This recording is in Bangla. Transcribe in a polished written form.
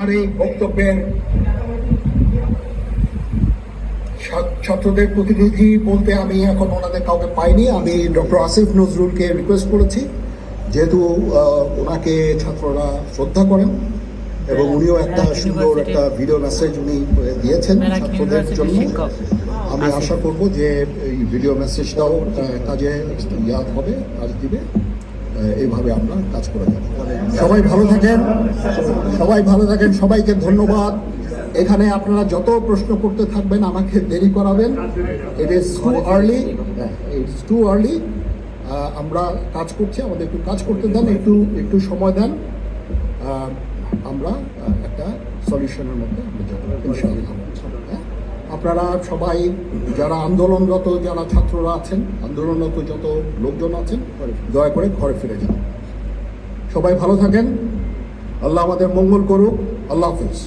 আমার এই বক্তব্যের ছাত্রদের প্রতিনিধি বলতে আমি এখন ওনাদের কাউকে পাইনি। আমি ডক্টর আসিফ নজরুলকে রিকোয়েস্ট করেছি, যেহেতু ওনাকে ছাত্ররা শ্রদ্ধা করেন এবং উনিও একটা সুন্দর একটা ভিডিও মেসেজ উনি দিয়েছেন ছাত্রদের জন্য। আমি আশা করব যে এই ভিডিও মেসেজটাও কাজে হবে, কাজ দিবে। এইভাবে আমরা কাজ করে যাব। সবাই ভালো থাকেন, সবাইকে ধন্যবাদ। এখানে আপনারা যত প্রশ্ন করতে থাকবেন আমাকে দেরি করাবেন। It is too early. আমরা কাজ করছি, আমাদের একটু কাজ করতে দেন, একটু সময় দেন। আমরা একটা সলিউশনের মধ্যে আমরা যাব ইনশাআল্লাহ। আপনারা সবাই যারা আন্দোলনরত, যারা ছাত্ররা আছেন, আন্দোলনরত যত লোকজন আছেন, দয়া করে ঘরে ফিরে যান। সবাই ভালো থাকেন। আল্লাহ আমাদের মঙ্গল করুক। আল্লাহ হাফিজ।